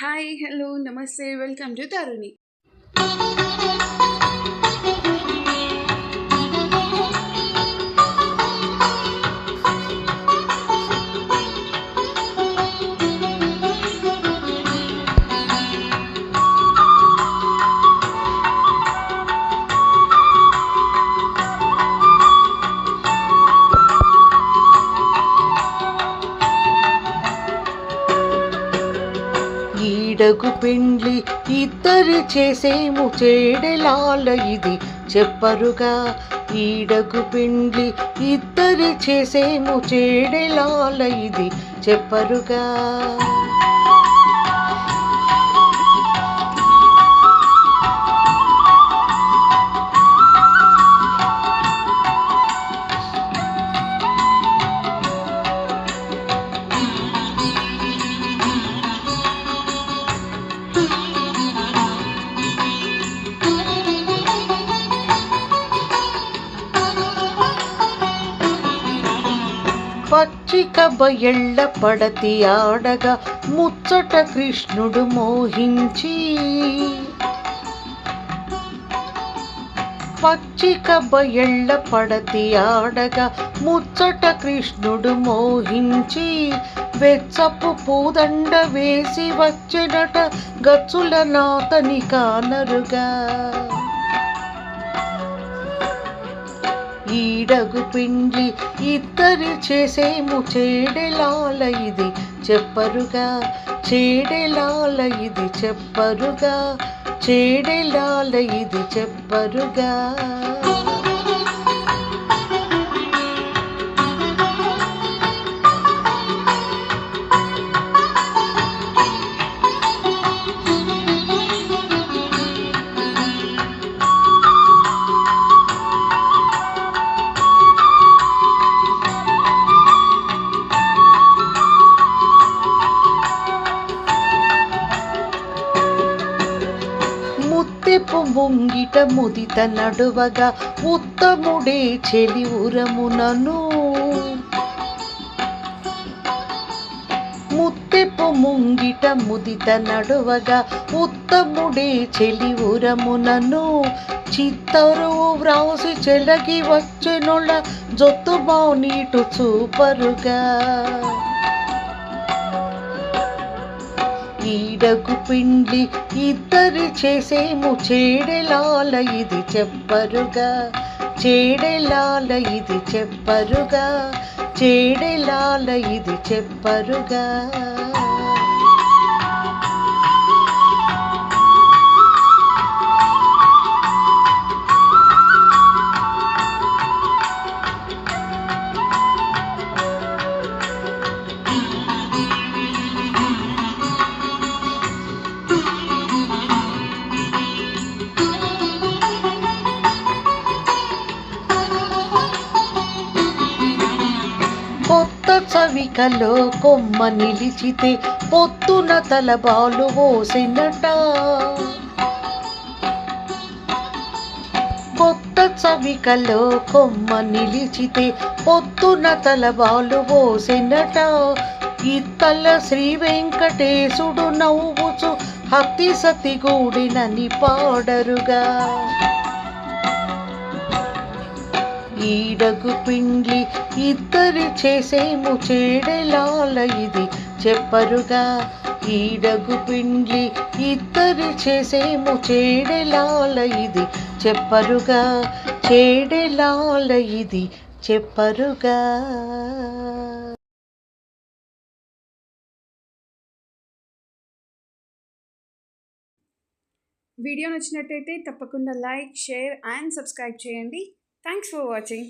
Hi, hello, namaste, welcome to Taruni. ఈడకు పెండ్లి ఇద్దరి చేసేము చేడలాల ఇది చెప్పరుగా. ఈడకు పెండ్లి ఇద్దరి చేసేము చేడలాల ఇది చెప్పరుగా. పచ్చిక బయళ్ళ పడతి ఆడగా ముచ్చట కృష్ణుడు మోహించి. పచ్చిక బయళ్ళ పడతి ఆడగా ముచ్చట కృష్ణుడు మోహించి. వెచ్చపు పూదండ వేసి వచ్చినట గచ్చుల నాతని కానరుగా. ఈడగు పిండ్లి ఇద్దరి చేసేము చేడలాల ఇది చెప్పరుగా. చేడలాల ఇది చెప్పరుగా. చేడలాల ఇది చెప్పరుగా. ముత్తెపు ముంగిట ముదిత నడువగా ఉత్తముడే చెలి ఉరమునను. ముత్తెపు ముంగిట ముదిత నడువగా ఉత్తముడే చెలి ఉరమునను. చిత్తరువు వ్రాసి చెలగి వచ్చెనొల జొత్తుబా నీటు చూపరుగా. ఈడకు పిండ్లి ఇద్దరి చేసేము చేడలాల ఇది చెప్పరుగా. చేడలాల ఇది చెప్పరుగా. చేడలాల ఇది చెప్పరుగా. కొత్త చవికలో కొమ్మ నిలిచితే పొత్తున తలబాలు పోసినట. కొత్త చవికలో కొమ్మ నిలిచితే పొత్తున తలబాలు పోసినట. ఇత్తల శ్రీ వెంకటేశుడు నవ్వుచు హత్తి సతి గూడినని పాడరుగా. ఈడగు పిండ్లి ఇద్దరి చేసేము చేడలాల ఇది చెప్పరుగా. ఈడగు పిండ్లి ఇద్దరి చేసేము చేడలాల ఇది చెప్పరుగా. చేడలాల ఇది చెప్పరుగా. వీడియో నచ్చినట్టయితే తప్పకుండా లైక్, షేర్ అండ్ సబ్స్క్రైబ్ చేయండి. Thanks for watching.